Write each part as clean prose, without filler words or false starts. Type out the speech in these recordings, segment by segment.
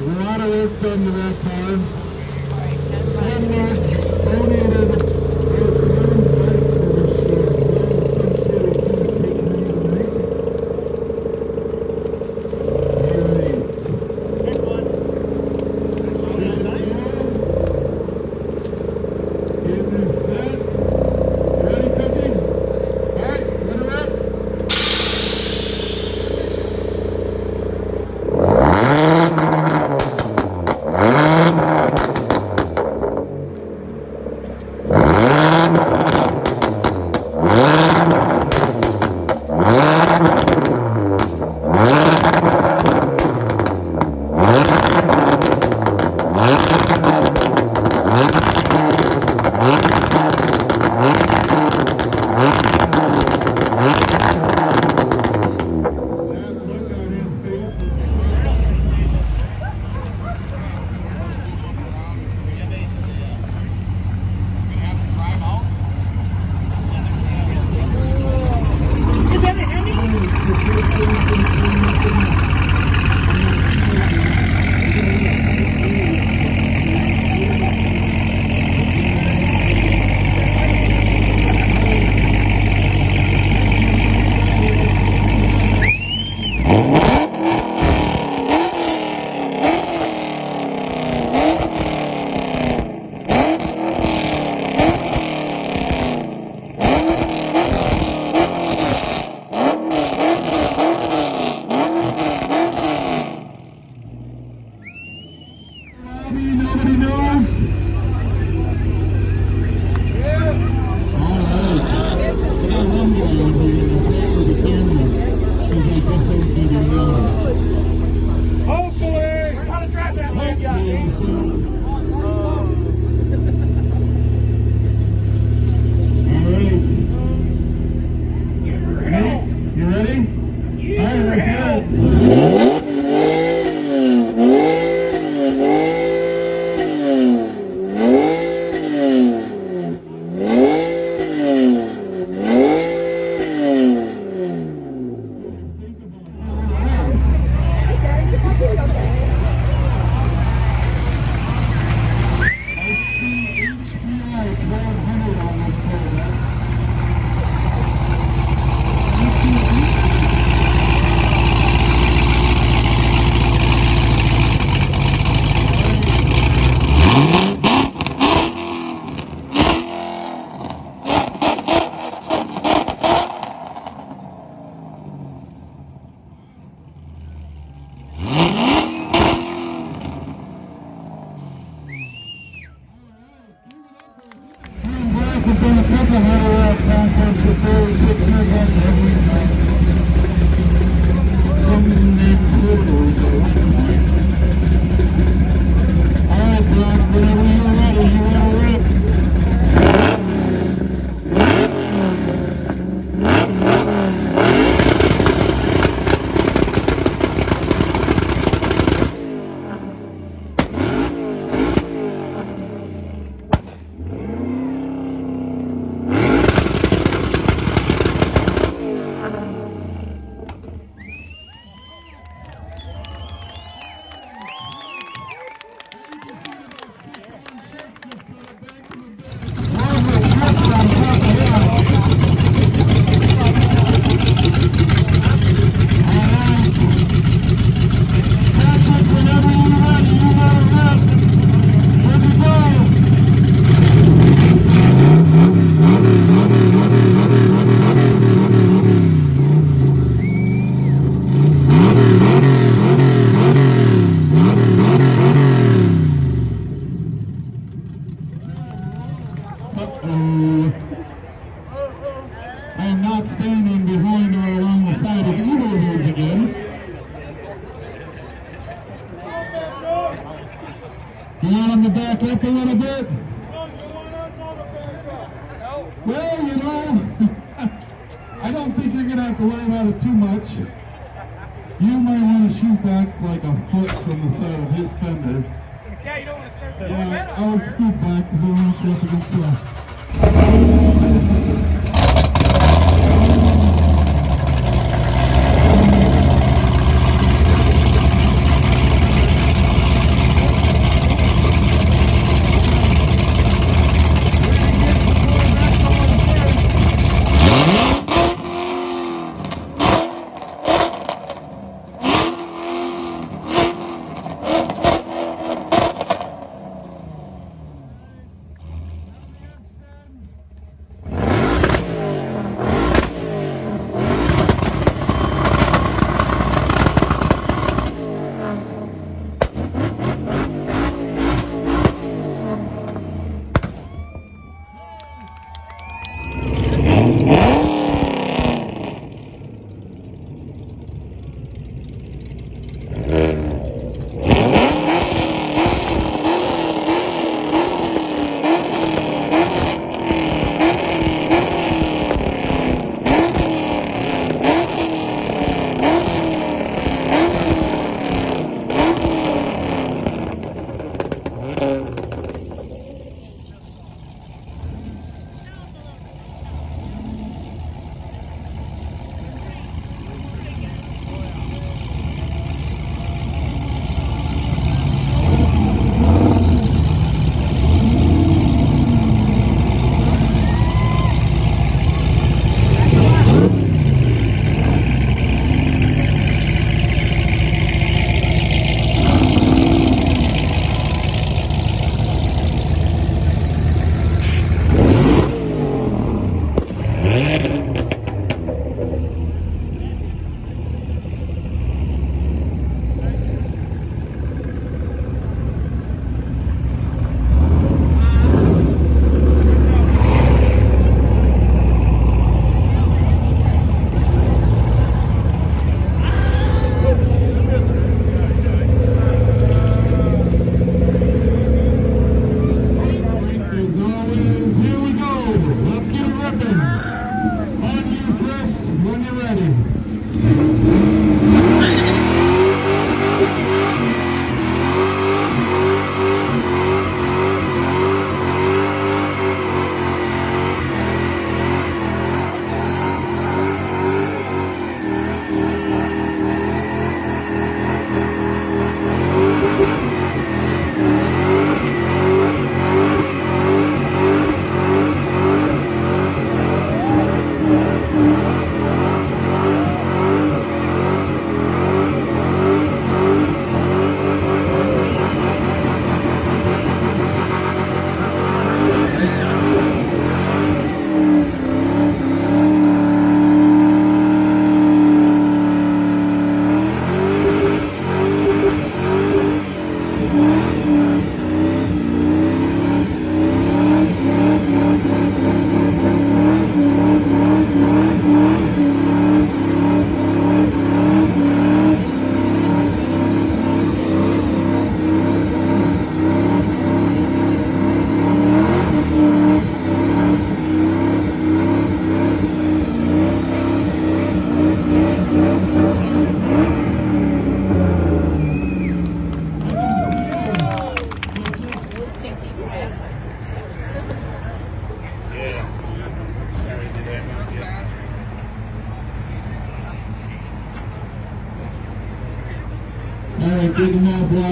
A lot of work done to that car. Some marks donated our ground back for the show. Some kid is going to take home tonight. Getting set. You ready, Cookie? Alright, let her up. Nobody knows. Hopefully. Gotta drive that leg out. Alright. You ready? Alright, let's go. We've done a couple hundred lap contests before. We took turns on every night. Some named Portals at one point. Alright, Brock, whenever you're ready, you want to rip. I am not standing behind or along the side of either of these again. You want them to back up a little bit? Well, you know, I don't think you're going to have to worry about it too much. You might want to shoot back like a foot from the side of his fender. Yeah, you don't want to start the Yeah, I would scoot back because I want you up against the...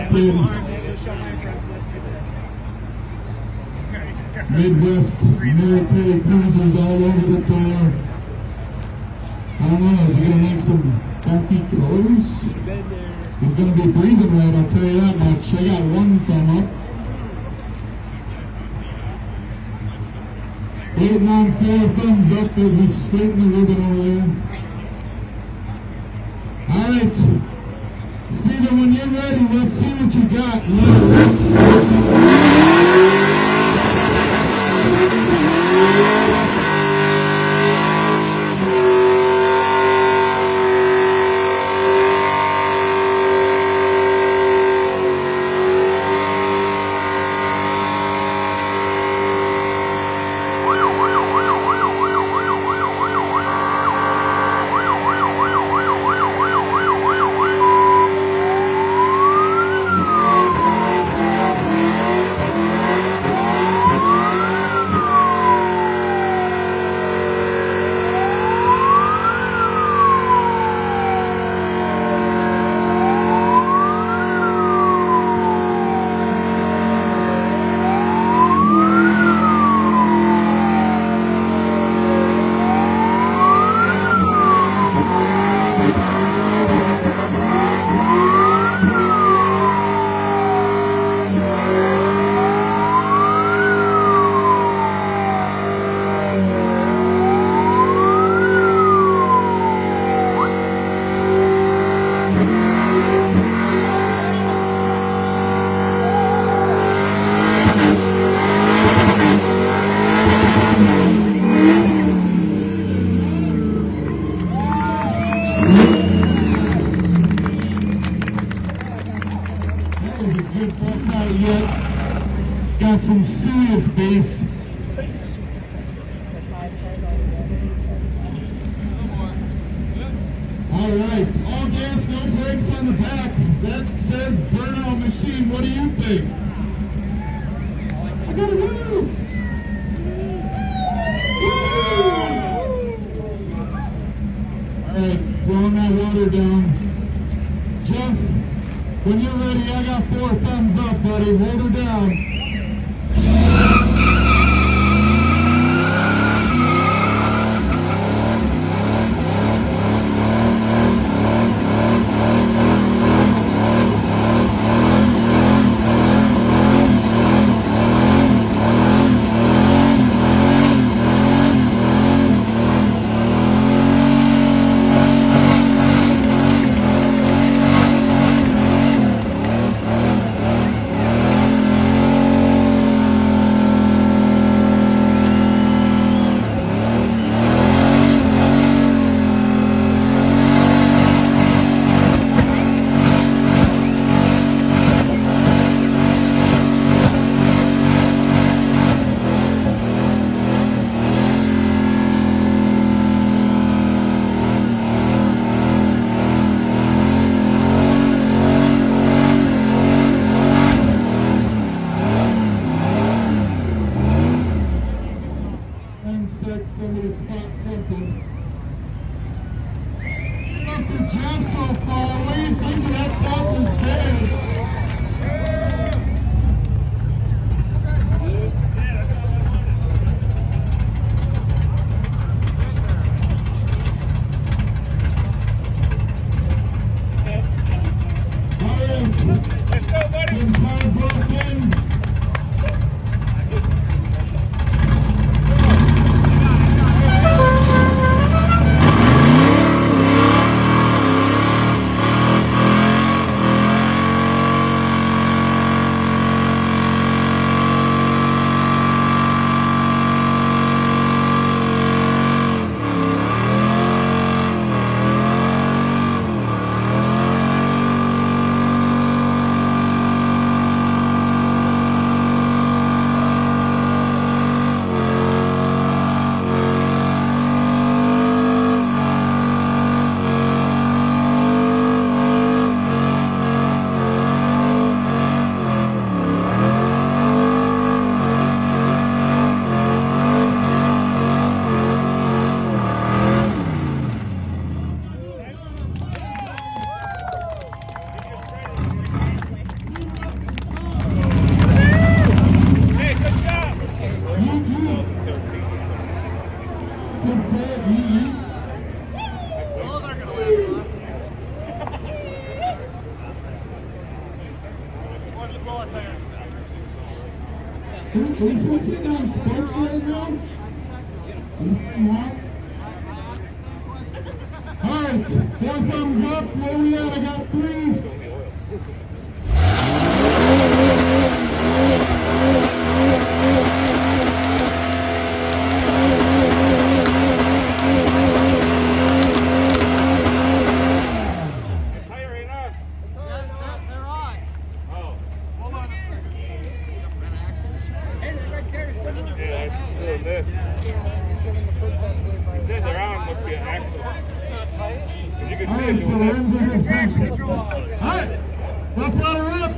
Captain, Midwest military cruisers all over the door. I don't know, is he going to make some funky clothes? He's going to be breathing right, I'll tell you that much. I got one thumb up. 894 thumbs up as we straighten the ribbon over there. All right, Steven, when you're ready, let's see what you got. Got some serious bass. All right, all gas, no brakes on the back. That says burnout machine. What do you think? I gotta go. All right, throwing that water down. Jeff, when you're ready, I got 4 thumbs up, buddy. Hold her down. Somebody spot something. After Jeff so far, what do you think of that topless band? Let's go, buddy. Entire Brooklyn. Is he sitting on spokes right now? Is it hot? Alright, 4 thumbs up. Where we at? I got 3. Alright, so the rims are just perfect. Alright, let's let her rip.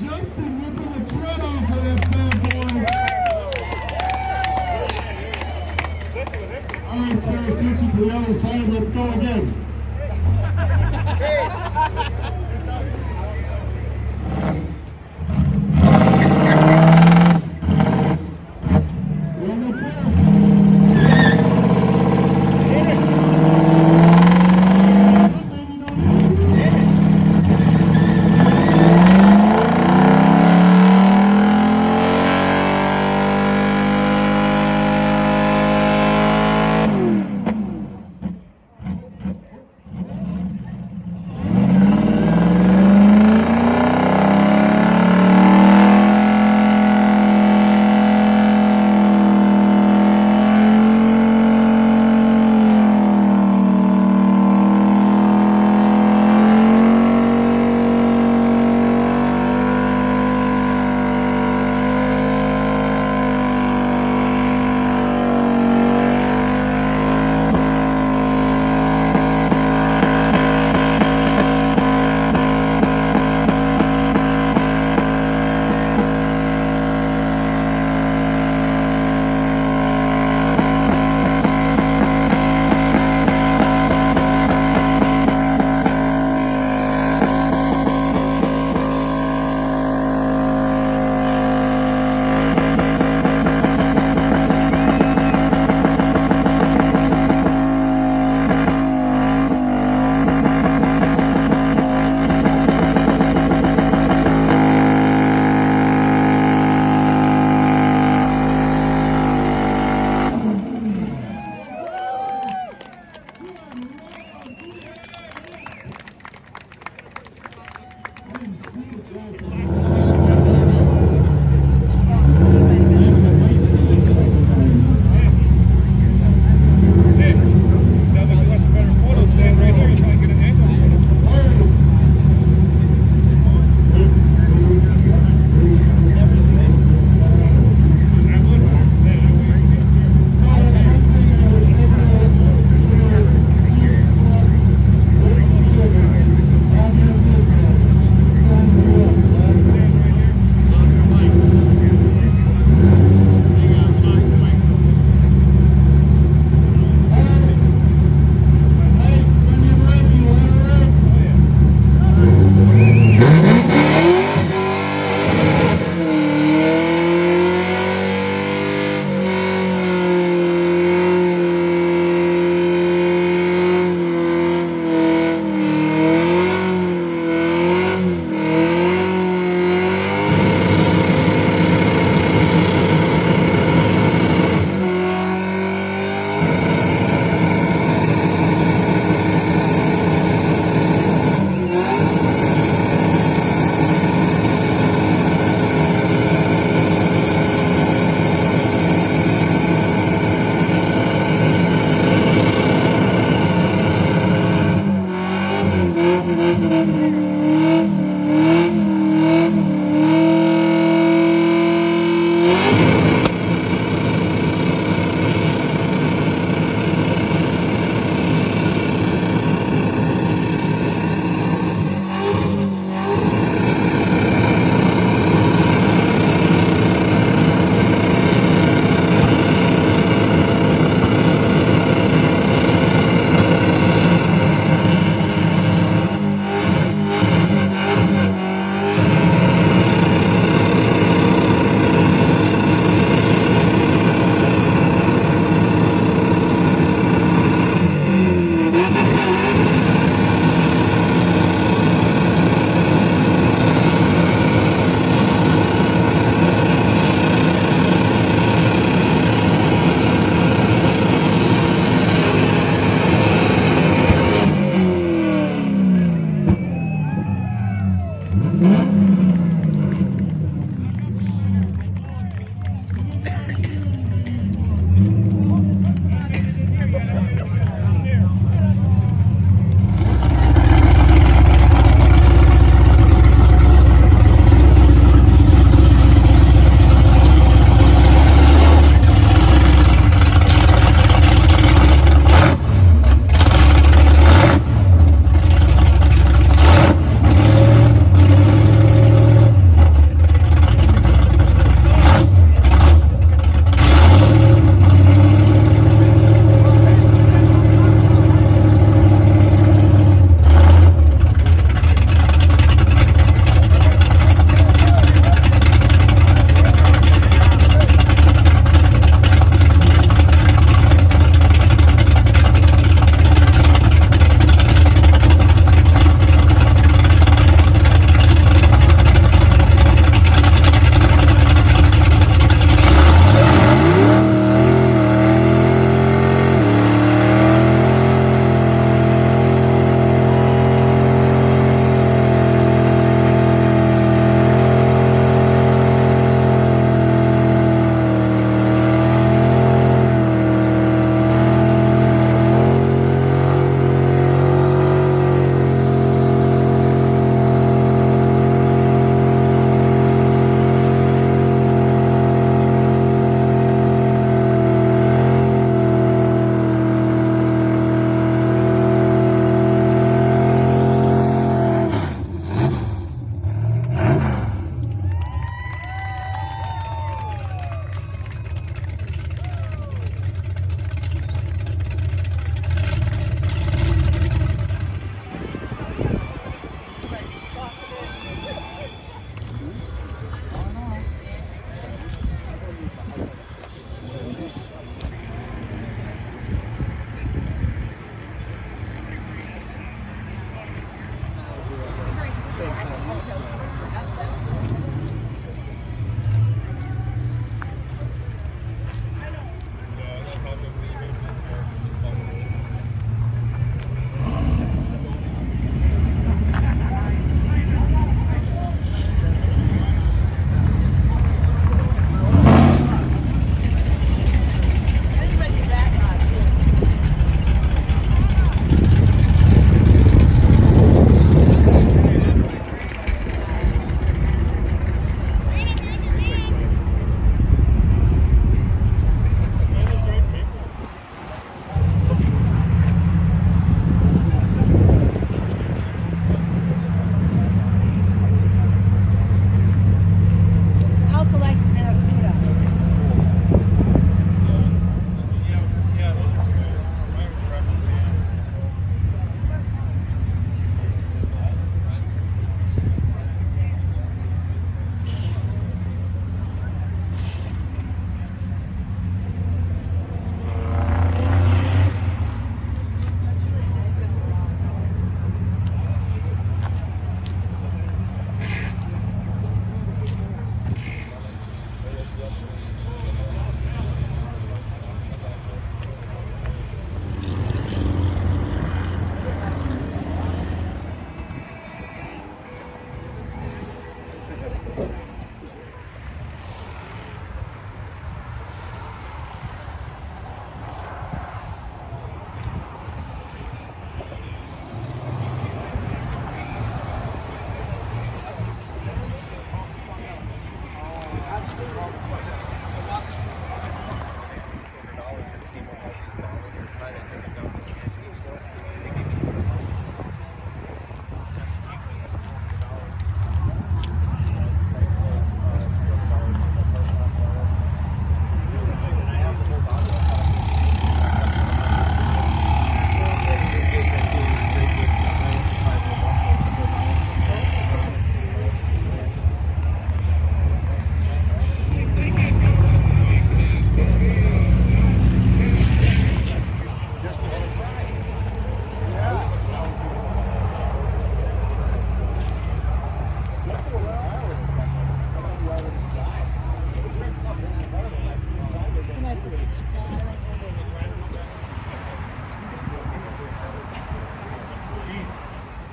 Justin ripping the tread off of that bad boy. Alright, Sarah, switch it to the other side. Let's go again. We're almost there.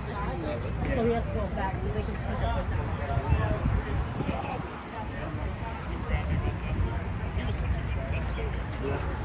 So he has to go back so they can see the He was such a good